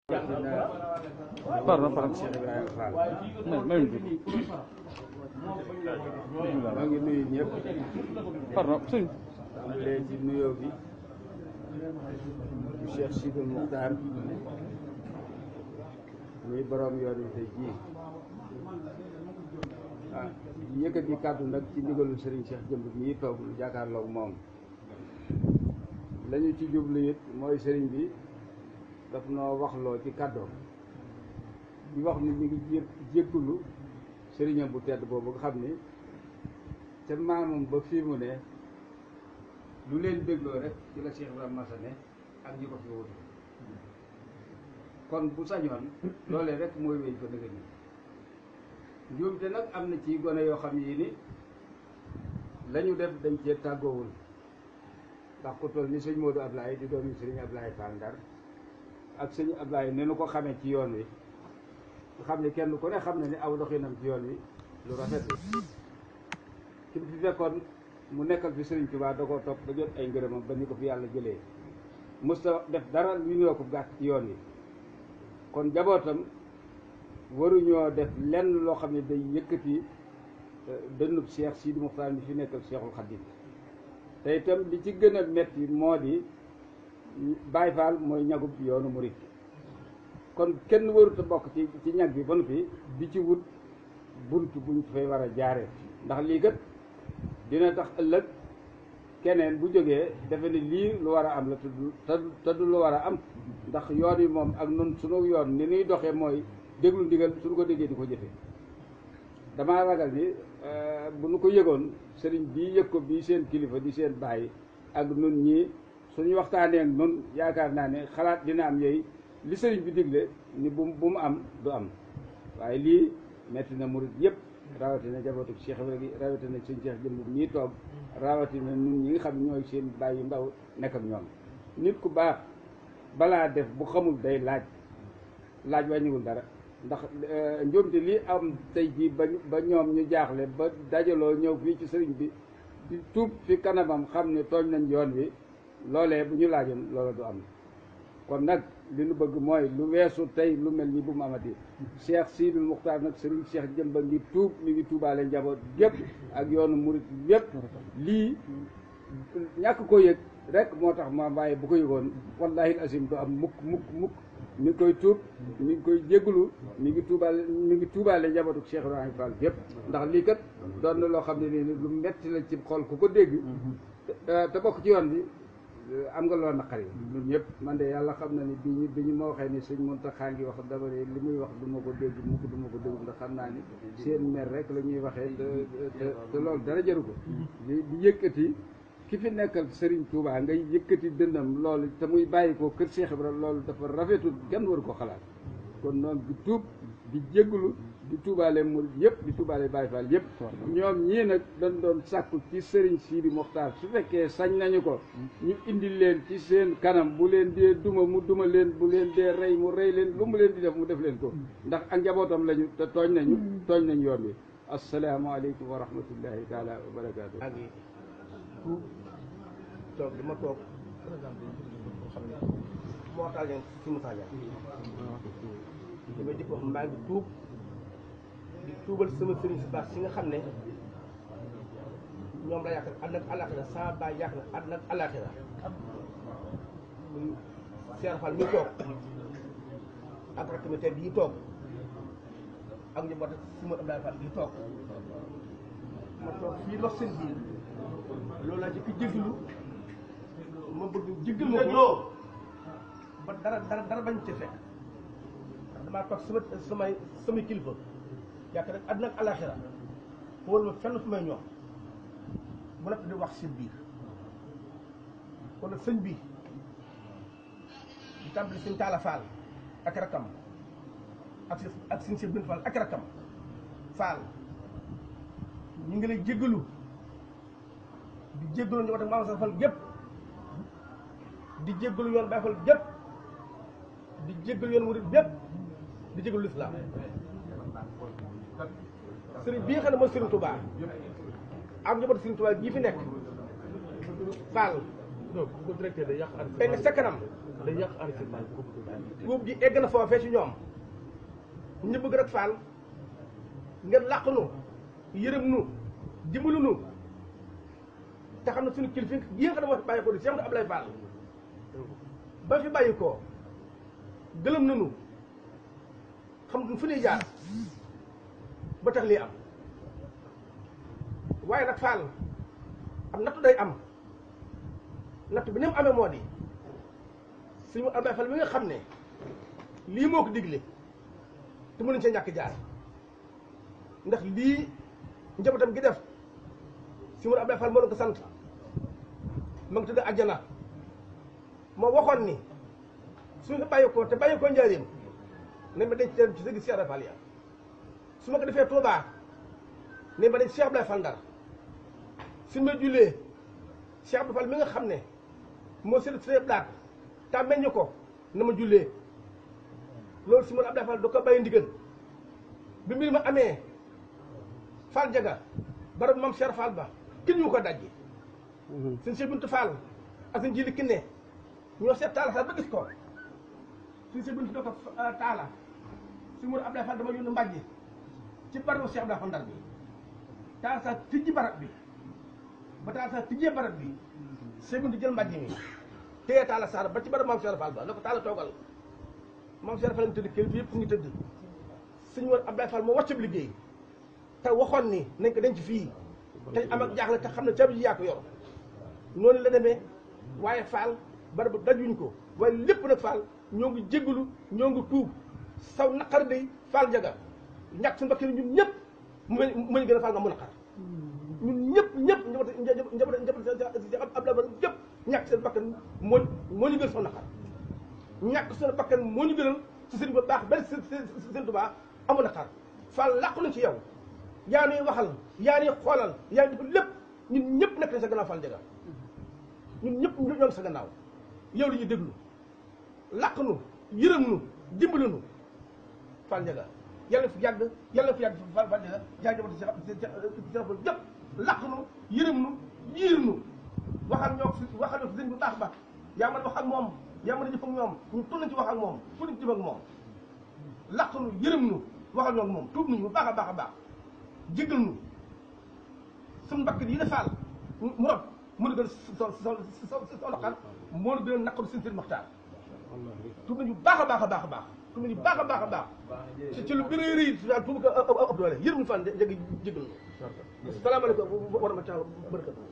Pardon, pardon. Cheikh Ibrahima Fall. maa ngi nuyu ñëpp. Pardon, sëñ. tàmbalee ci nuyoo bi Cheikh Sidou Mokhtar muy borom yoon wi tey jii yëkkati kàddu nag ci ndigalu Serigne Cheikh Jëmb mii toog lu jàkkaarloog moom lañu ci jublu it mooy Serigne bi daf noo waxloo ci kàddoom di wax ni ñu ngi jéggulu sëriñam bu tedd boobu nga xam ni te maamam ba fii mu ne lu leen dégloo rek ci la Cheikh Ibrahima Massa ne ak ñi ko fi wutu kon bu sañoon loolee rek mooy wéy ko dëgg ni njuumte nag am na ci gone yoo xam yi ni lañu def dañ cee tàggoowul ndax ku toll ni sëñ Modou Ablaye di doomi sëriñ Ablaye Fall Ndar ak sëñ Ablaye ne nu ko xamee ci yoon wi nga xam ne kenn ku ne xam ne ni aw doxinam ci yoon wi lu rafet ki fi fekkoon mu nekkal fi Sëriñ Tuubaa da koo topp ba jot ay ngërëmam ba ni ko fi yàlla jëlee musta def dara lu ñoo ko gàtt ci yoon wi kon jabootam waruñoo def lenn loo xam ne day yëkkati dënnub Cheikh Sidi Mokhtar mi fi nekkal Cheikhul Khadim te itam li ci gën a metti moo di Baye Fall mooy ñagub yoonu murit kon kenn warut a bokk ci ñag bi ba noppi di ci wut bunt buñ fay war a jaaree ndax lii kat dina tax ëllëg keneen bu jógee defe ni lii lu war a am la te du lu war a am ndax yoon yi moom ak nun sunu yoon ni nuy doxee mooy déglu ndigal suñu ko déggee di ko jëfe damaa ragal ni bu nu ko yëgoon sëriñ bii yëg ko bii seen kilifa di seen bàyyi ak nun ñii suñu waxtaanee ak nun yaakaar naa ne xalaat dina am yooyu li sëriñ bi digle ni bu mu am du am waaye lii metti na murit yëpp rawatina jabootu Cheikh Ibrahima gi rawatina suñu Cheikh Jëmb ñii toog rawatina ñun ñi nga xam ñooy seen bàyyi ndaw nekk ak ñoom nit ku baax balaa def bu xamul day laaj wàññiwul dara ndax njuumte lii am tey jii ba ñoom ñu jaaxle ba dajaloo ñëw fii ci sëriñ bi di tuub fi kanamam xam ne tooñ nañ yoon wi loolee bu ñu laajoon loola du am kon nag li nu bëgg mooy lu weesu tey lu mel ni bu mu amati Cheikh Sidou Mokhtar nag Serigne Cheikh Jëmba ngi tuub mi ngi tuubaale njaboot gépp ak yoonu murit yépp lii ñàkk ko yëg rek moo tax ma waaye bu ko yëgoon wallahi asim du am mukk mi ngi koy tuub mi ngi koy jégglu mi ngi tuubaale njabootu Cheikh Ibrahima Fall gépp ndax lii kat doon na loo xam ne nii lu metti la ci xol ku ko dégg te bokk ci yoon bi am nga loo naqari ñun ñëpp man de yàlla xam na ni bi ñu ma waxee ni sëñ Muntaxa ngi wax dama ne li muy wax du ma ko dégg mukk du ma ko dégg ndax xam naa ni seen mer rek la ñuy waxee te loolu dara jaru ko di yëkkati ki fi nekkal Serigne Touba ngay yëkkati dëndam loolu te muy bàyyi ko kër Cheikh Ibrahima loolu dafa rafetul kenn waru ko xalaat kon noonu di tuub di jégglu di tuubaale murid yëpp di tuubaale Baye Fall yëpp ñoom ñii nag dañ doon sàkku ci Serigne Sidi Mokhtar su fekkee sañ nañu ko ñu indi leen ci seen kanam bu leen dee duma mu duma leen bu leen dee rey mu rey leen lu mu leen di def mu def leen ko ndax ak njabootam lañu te tooñ nañ yoon wi asalaamaaleykum wa rahmatullahi taala wa barakaatu tuub toog dama toog xam ne moo taal leen ci mu taaja dama jëkk wax mbaa ngi tuub di tuubal sama sëriñ si baax si nga xam ne ñoom la yaakaar àddina ak àllaaxira sama baay yaakaar àddina ak àllaaxira muy Cheikh Fall mi toog ak rakk mi tey bii toog ak njaboot ak si ma Abdoulaye Fall bii toog ma toog fii wax seen biir loolu laa jëkk jéggalu ma bëgg jéggal ma ko ba dara bañ ci fekk ndax damaa toog samay kilifa yaakaar rek àddina ak alaxira xool ma fenn fu may ñoom bu nekk di wax seen biir kon nag sëñ bi di tàmbali sëñ Talla Fall ak rakam ak sëñ Cheikh Bin Fall ak rakam Fall ñu ngi lay jéggalu di jéggalu ñu wax ak Maam Fall gépp di jéggalu yoon Baay Fall gépp di jéggalu yoon murid gépp di jéggalu lislaam sëriñ bii nga xam ne mooy Sëriñ Touba am njaboot Sëriñ Touba gii fi nekk Fall bu ko directeur day yàq benn sa kanam day yàq enregistrement tuub gi egg na foofee ci ñoom ñu bëgg rek faal ngeen làq nu yërëm nu dimbalu nu te xam ne suñu kilifa yi nga xam ne moo fi bàyyi ko di Cheikh Abdoulaye Fall ba fi bàyyi ko gëlëm nanu xam nga fu ñuy jaar ba tax lii am waaye nag Fall am nattu day am nattu bi ni mu amee moo di suñu Abdoulaye Fall mi nga xam ne lii moo ko digle te mënuñ ca ñàkk jaar ndax lii njabootam gi def suñu Abdoulaye Fall moo leen ko sant ma ngi tudd àjjana moo waxoon ni suñu bàyyi ko te bàyyi ko njaarim nañ ma denc ci dëgg Cheikh Abdoulaye Fall ya su ma ko defee Touba nañ ma denc Cheikh Abdoulaye Fall Ndar suñu ma jullee Cheikh Abdoulaye Fall mi nga xam ne moo sedd si daat ta meññ ko na ma jullee loolu si man Abdoulaye Fall da ko bàyyi ndigal bi mbir ma amee Fall Jaga barab moom Cheikh Fall ba kenn ñu ko dajji suñ Cheikh Bintou Fall ak suñ Jili Kiné ñoo seet taala sax ba gis ko suñ Cheikh Bintou ko taala si mun Abdoulaye Fall dama yónni mbàjji ci barabu Cheikh Abdoulaye Fall Ndar bi taala sax tijji barab bi ba taala sax tijjee barab bi Cheikh Bintou jël mbàjji mi téye taala saar ba ci barab maam Cheikh Fall ba la ko taala toogal maam Cheikh Fall ngi tëdd kilifa yëpp ngi tëdd suñu war Abdoulaye Fall moo wàccab liggéey te waxoon ni nañ ko denc fii te am ak jaaxle te xam ne caabi ji yaa ko yor noonu la demee waaye Fall barab bu dajuñ ko waaye lépp nag Fall ñoo ngi jéggalu ñoo ngi tuub saw naqar day Fall Jaga ñàkk suñu bakkan ñun ñëpp mu ñu gën a Fall nga mu naqar ñun ñëpp njaboot Abdoulaye Fall ñëpp ñàkk seen bakkan moo ñu gën saw naqar ñàkk seen bakkan moo ñu gënal si seen ba baax benn seen Tuubaa amul naqar Fall làqu nañ ci yow yaa nuy waxal yaa nuy xoolal yaa ngi def lépp ñun ñëpp nekk nañ sa gannaaw Fall Jaga ñun ñëpp ñoo ngi sa gannaaw yow li ñuy déglu làq nu yërëm nu dimbali nu Fall Jaga yàlla fi yàgg yàlla fi yàgg Fall Jaga yaa ngi jabati yëpp làq nu yërëm nu yiir nu waxal ñoo si sëñ bu baax ba yaa mën wax ak moom yaa mën a jëf ak ñoom ñu toll nañ ci wax ak moom fu ñu jëf ak moom làq nu yërëm nu waxal ñoo ak moom tuub nañu bu baax a baax a baax jéggal nu suñu mbakk yi ne Fall mu rob mu ne gën so loxal moo la gën a naqaru seen maxtaar tuub nañu baax a baax a baax a baax tuub nañu baax a baax a baax ci lu gën a rëy daal tuub ko ëpp doole yërëm Fall jéggal nu salaamaaleykum wa rahmatulah barakatuh